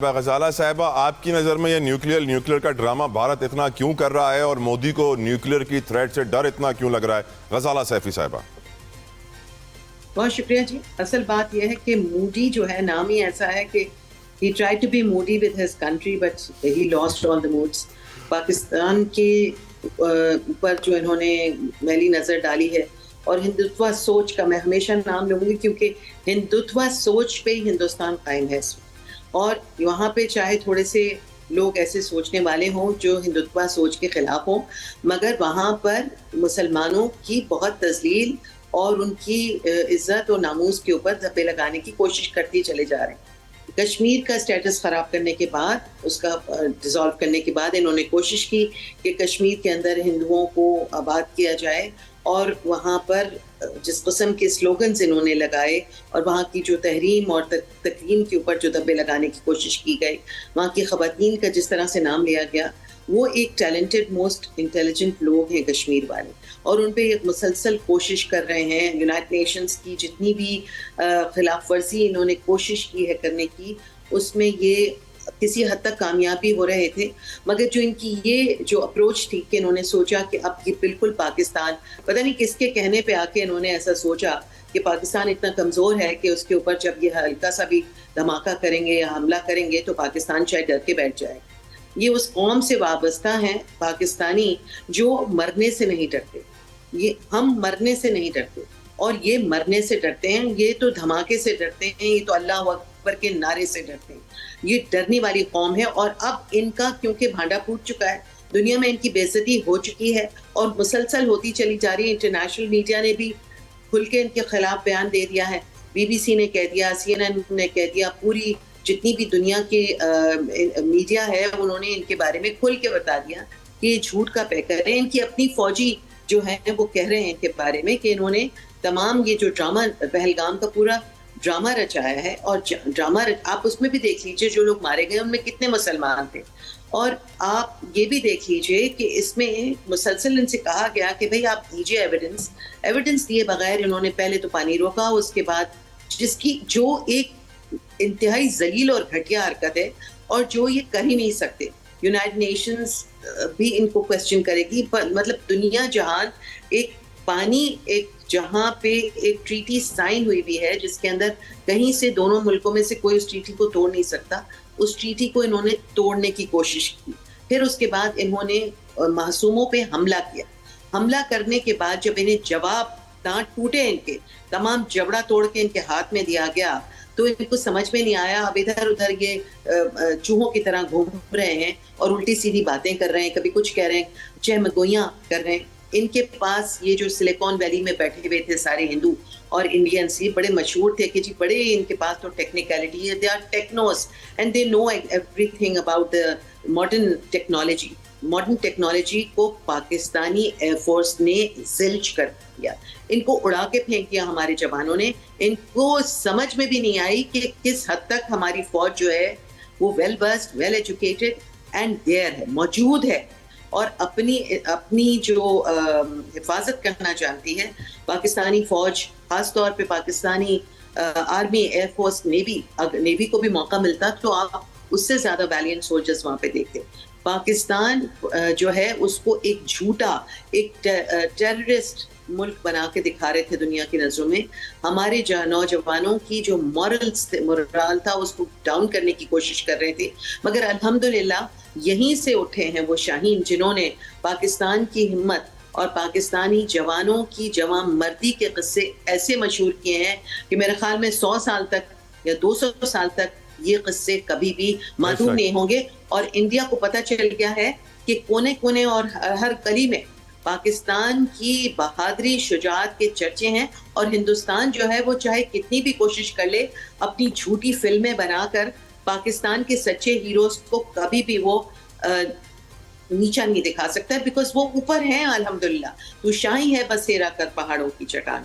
غزالہ صاحبہ، آپ کی نظر میں یہ نیوکلیئر کا ڈرامہ بھارت اتنا کیوں کر رہا ہے اور مودی کو نیوکلیئر کی تھریٹ سے ڈر اتنا کیوں لگ رہا ہے؟ غزالہ سیفی صاحبہ۔ بہت شکریہ جی. اصل بات یہ ہے کہ مودی جو ہے نام ہی ایسا ہے کہ he tried to be moody with his country but he lost all the moods. Pakistan کے اوپر جو انہوں نے میلی نظر ڈالی ہے اور ہندوتوا سوچ کا میں ہمیشہ نام لوں گی کیونکہ ہندوتوا سوچ پہ ہی ہندوستان قائم ہے. اور وہاں پہ چاہے تھوڑے سے لوگ ایسے سوچنے والے ہوں جو ہندوتوا سوچ کے خلاف ہوں، مگر وہاں پر مسلمانوں کی بہت تذلیل اور ان کی عزت اور ناموس کے اوپر دھبے لگانے کی کوشش کرتے چلے جا رہے ہیں. کشمیر کا سٹیٹس خراب کرنے کے بعد، اس کا ڈیزالو کرنے کے بعد انہوں نے کوشش کی کہ کشمیر کے اندر ہندوؤں کو آباد کیا جائے اور وہاں پر جس قسم کے سلوگنز انہوں نے لگائے اور وہاں کی جو تحریم اور تقریم کے اوپر جو دھبے لگانے کی کوشش کی گئی، وہاں کی خواتین کا جس طرح سے نام لیا گیا، وہ ایک ٹیلنٹڈ موسٹ انٹیلیجنٹ لوگ ہیں کشمیر والے، اور ان پہ ایک مسلسل کوشش کر رہے ہیں. یونائٹڈ نیشنز کی جتنی بھی خلاف ورزی انہوں نے کوشش کی ہے کرنے کی، اس میں یہ کسی حد تک کامیابی ہو رہے تھے. مگر جو ان کی یہ جو اپروچ تھی کہ انہوں نے سوچا کہ اب یہ بالکل پاکستان، پتہ نہیں کس کے کہنے پہ آ کے انہوں نے ایسا سوچا کہ پاکستان اتنا کمزور ہے کہ اس کے اوپر جب یہ ہلکا سا بھی دھماکہ کریں گے یا حملہ کریں گے تو پاکستان شاید ڈر کے بیٹھ جائے. یہ اس قوم سے وابستہ ہیں پاکستانی جو مرنے سے نہیں ڈرتے. یہ ہم مرنے سے نہیں ڈرتے اور یہ مرنے سے ڈرتے ہیں. یہ تو دھماکے سے ڈرتے ہیں، یہ تو اللہ اکبر کے نعرے سے ڈرتے ہیں. یہ ڈرنے والی قوم ہے اور اب ان کا کیونکہ بھانڈا پھوٹ چکا ہے، دنیا میں ان کی بے عزتی ہو چکی ہے اور مسلسل ہوتی چلی جا رہی ہے. انٹرنیشنل میڈیا نے بھی کھل کے ان کے خلاف بیان دے دیا ہے. بی بی سی نے کہہ دیا، سی این این نے کہہ دیا، پوری جتنی بھی دنیا کی میڈیا ہے انہوں نے ان کے بارے میں کھل کے بتا دیا کہ یہ جھوٹ کا پیکر ہے. ان کی اپنی فوجی جو ہیں وہ کہہ رہے ہیں ان کے بارے میں کہ انہوں نے تمام یہ جو ڈرامہ پہلگام کا پورا ڈرامہ رچایا ہے. اور ڈرامہ آپ اس میں بھی دیکھ لیجئے جو لوگ مارے گئے ان میں کتنے مسلمان تھے. اور آپ یہ بھی دیکھ لیجئے کہ اس میں مسلسل ان سے کہا گیا کہ بھئی آپ دیجئے ایویڈنس دیے بغیر انہوں نے پہلے تو پانی روکا، اس کے بعد جس کی جو ایک انتہائی ذلیل اور گھٹیا حرکت ہے اور جو یہ کر ہی نہیں سکتے. یونائٹڈ نیشنز بھی ان کو کوسچن کرے گی. مطلب دنیا جہان ایک پانی، ایک جہاں پہ ایک ٹریٹی سائن ہوئی بھی ہے جس کے اندر کہیں سے دونوں ملکوں میں سے کوئی اس ٹریٹی کو توڑ نہیں سکتا، اس ٹریٹی کو انہوں نے توڑنے کی کوشش کی. پھر اس کے بعد انہوں نے معصوموں پہ حملہ کیا. حملہ کرنے کے بعد جب انہیں جواب دانت ٹوٹے، ان کے تمام جبڑا توڑ کے ان کے ہاتھ میں دیا گیا، تو ان کو سمجھ میں نہیں آیا. اب ادھر ادھر یہ چوہوں کی طرح گھوم رہے ہیں اور الٹی سیدھی باتیں کر رہے ہیں، کبھی کچھ کہہ رہے ہیں، چہمگوئیاں کر رہے ہیں. ان کے پاس یہ جو سلیکون ویلی میں بیٹھے ہوئے تھے سارے ہندو اور انڈینس، یہ بڑے مشہور تھے کہ جی بڑے ان کے پاس تو ٹیکنیکلٹی ہے، they are technos and they know everything about the modern technology. Modern technology کو پاکستانی ایئر فورس نے زلج کر دیا، ان کو اڑا کے پھینک دیا ہمارے جوانوں نے. ان کو سمجھ میں بھی نہیں آئی کہ کس حد تک ہماری فوج جو ہے وہ well versed, well educated and there ہے، موجود ہے اور اپنی جو حفاظت کرنا چاہتی ہے. پاکستانی فوج، خاص طور پہ Pakistani army, air force, navy کو بھی موقع ملتا تو آپ اس سے زیادہ ویلینٹ سولجرز وہاں پہ دیکھتے. پاکستان جو ہے اس کو ایک جھوٹا، ایک ٹیررسٹ ملک بنا کے دکھا رہے تھے دنیا کی نظروں میں. ہمارے نوجوانوں کی جو مورال تھا اس کو ڈاؤن کرنے کی کوشش کر رہے تھے. مگر الحمدللہ یہیں سے اٹھے ہیں وہ شاہین جنہوں نے پاکستان کی ہمت اور پاکستانی جوانوں کی جواں مردی کے قصے ایسے مشہور کیے ہیں کہ میرے خیال میں 100 سال تک یا 200 سال تک یہ قصے کبھی بھی معدوم نہیں ہوں گے. اور انڈیا کو پتہ چل گیا ہے کہ کونے کونے اور ہر گلی میں پاکستان کی بہادری، شجاعت کے چرچے ہیں. اور ہندوستان جو ہے وہ چاہے کتنی بھی کوشش کر لے اپنی جھوٹی فلمیں بنا کر پاکستان کے سچے ہیروز کو کبھی بھی وہ نیچا نہیں دکھا سکتا ہے، بیکاز وہ اوپر ہیں. الحمدللہ تو شاہی ہے بسیرا کر پہاڑوں کی چٹان،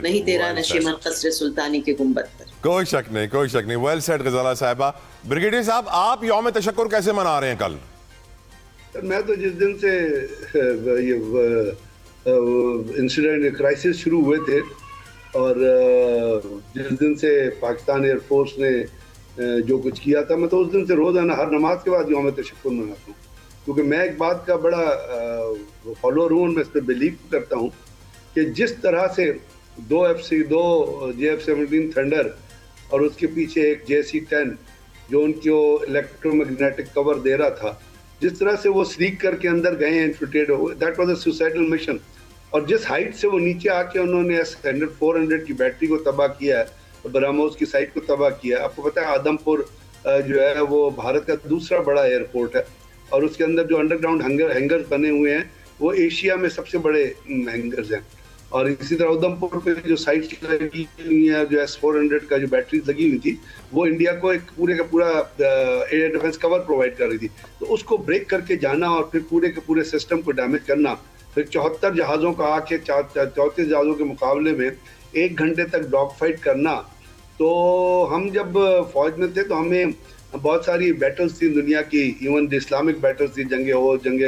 نہیں تیرا نشیمن قصر سلطانی کے گنبد پر. کوئی شک نہیں. ویل سیڈ غزالہ صاحبہ. بریگیڈیئر صاحب، آپ یوم تشکر کیسے منا رہے ہیں کل؟ میں تو جس دن سے یہ انسیڈنٹ کرائسس شروع ہوئے تھے اور جس دن سے پاکستان ایئر فورس نے جو کچھ کیا تھا. میں تو اس دن سے روزانہ ہر نماز کے بعد یوم تشکر مناتا ہوں, کیونکہ میں ایک بات کا بڑا فالوور ہوں, میں اس پہ بلیو کرتا ہوں کہ جس طرح سے دو JF-17 تھنڈر اور اس کے پیچھے ایک JC-10 جو ان کو الیکٹرو میگنیٹک کور دے رہا تھا, جس طرح سے وہ سلیک کر کے اندر گئے ہیں infiltrate, that was a suicidal mission. اور جس ہائٹ سے وہ نیچے آ کے انہوں نے S-400 کی بیٹری کو تباہ کیا ہے, براموز کی سائٹ کو تباہ کیا ہے. آپ کو پتہ ہے آدم پور جو ہے وہ بھارت کا دوسرا بڑا ایئرپورٹ ہے, اور اس کے اندر جو انڈر گراؤنڈ ہینگرز بنے ہوئے ہیں وہ ایشیا میں سب سے بڑے ہینگرز ہیں. اور اسی طرح ادھم پور پہ جو سائٹ لگی ہوئی ہے, جو S-400 کا جو بیٹریز لگی ہوئی تھی, وہ انڈیا کو ایک پورے کا پورا ایئر ڈیفنس کور پرووائڈ کر رہی تھی. تو اس کو بریک کر کے جانا اور پھر پورے کے پورے سسٹم کو ڈیمیج کرنا, پھر 74 جہازوں کا آ کے 34 جہازوں کے مقابلے میں 1 گھنٹے تک ڈاگ فائٹ کرنا. تو ہم جب فوج میں تھے تو ہمیں بہت ساری بیٹلز تھیں دنیا کی, ایون اسلامک بیٹلز تھی, جنگ احد, جنگ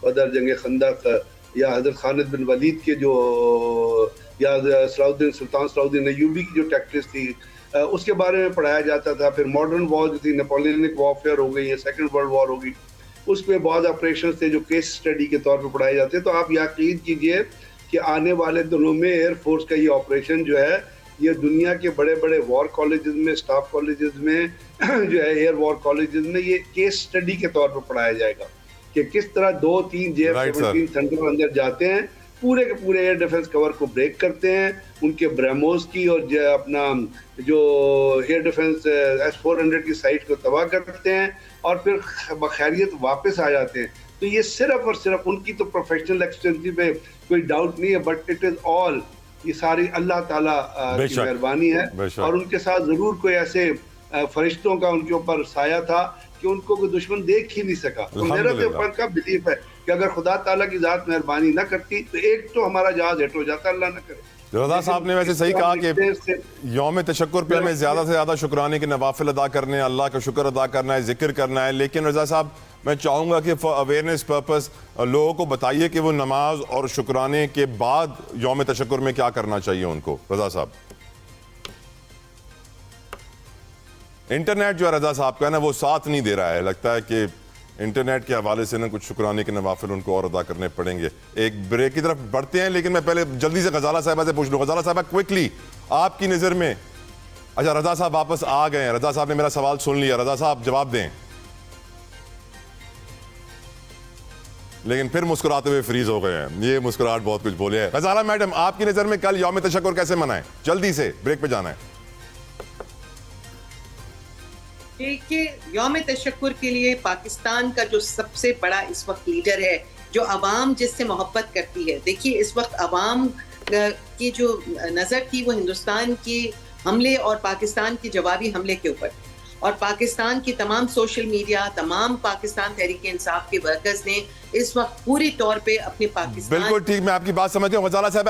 بدر, جنگ خندق, یا حضرت خالد بن ولید کے جو, یا سلطان صلاح الدین ایوبی کی جو ٹیکٹکس تھی, اس کے بارے میں پڑھایا جاتا تھا. پھر ماڈرن وار جو تھی, نیپولینک وارفیئر ہو گئی, یا سیکنڈ ورلڈ وار ہو گئی, اس پہ بعض آپریشنز تھے جو کیس اسٹڈی کے طور پہ پڑھائے جاتے. تو آپ یقین کیجئے کہ آنے والے دنوں میں ایئر فورس کا یہ آپریشن جو ہے یہ دنیا کے بڑے بڑے وار کالجز میں, اسٹاف کالجز میں جو ہے ایئر وار کالجز میں یہ کیس اسٹڈی کے طور پر پڑھایا جائے گا کہ کس طرح 2-3 JF-17 تھنڈر اندر جاتے ہیں, پورے کے پورے ایئر ڈیفنس کور کو بریک کرتے ہیں, ان کے براموز کی اور اپنا جو ایئر ڈیفنس S-400 کی سائٹ کو تباہ کرتے ہیں, اور پھر بخیریت واپس آ جاتے ہیں. تو یہ صرف اور صرف ان کی تو پروفیشنل ایکسٹینسی پہ کوئی ڈاؤٹ نہیں ہے, بٹ اٹ از آل, یہ ساری اللہ تعالیٰ کی مہربانی ہے. اور ان کے ساتھ ضرور کوئی ایسے فرشتوں کا ان کے اوپر سایہ تھا کہ ان کو کوئی دشمن دیکھ ہی نہیں سکا. تو میرا تو اوپر کا بلیف ہے کہ اگر خدا تعالیٰ کی ذات مہربانی نہ کرتی تو ایک تو ہمارا جہاز ہٹ ہو جاتا, اللہ نہ کرے. رضا صاحب نے ویسے صحیح کہا کہ یوم تشکر پہ ہمیں زیادہ سے زیادہ شکرانے کے نوافل ادا کرنے ہیں, اللہ کا شکر ادا کرنا ہے, ذکر کرنا ہے. لیکن رضا صاحب میں چاہوں گا کہ فار اویئرنیس پرپس لوگوں کو بتائیے کہ وہ نماز اور شکرانے کے بعد یوم تشکر میں کیا کرنا چاہیے ان کو. رضا صاحب, انٹرنیٹ جو ہے رضا صاحب کا ہے نا وہ ساتھ نہیں دے رہا ہے, لگتا ہے کہ انٹرنیٹ کے حوالے سے نا کچھ شکرانے کے نوافل ان کو اور ادا کرنے پڑیں گے. ایک بریک کی طرف بڑھتے ہیں, لیکن میں پہلے جلدی سے غزالہ صاحبہ سے پوچھ لوں. غزالہ صاحبہ کوئکلی آپ کی نظر میں, اچھا رضا صاحب واپس آ گئے ہیں, رضا صاحب نے میرا سوال سن لیا, رضا صاحب جواب دیں. لیکن پھر مسکراتے ہوئے فریز ہو گئے ہیں, یہ مسکراہٹ بہت کچھ بولے ہے. غزالہ میڈم آپ کی نظر میں کل یوم تشکر کیسے منائیں؟ جلدی سے بریک پہ جانا ہے. دیکھیے, یوم تشکر کے لیے پاکستان کا جو سب سے بڑا اس وقت لیڈر ہے, جو عوام جس سے محبت کرتی ہے. دیکھیے اس وقت عوام کی جو نظر تھی وہ ہندوستان کی حملے اور پاکستان کی جوابی حملے کے اوپر, اور پاکستان کی تمام سوشل میڈیا, تمام پاکستان تحریک انصاف کے ورکرز نے اس وقت پوری طور پہ اپنے پاکستان. بالکل ٹھیک, میں آپ کی بات سمجھتا ہوں غزالہ صاحب.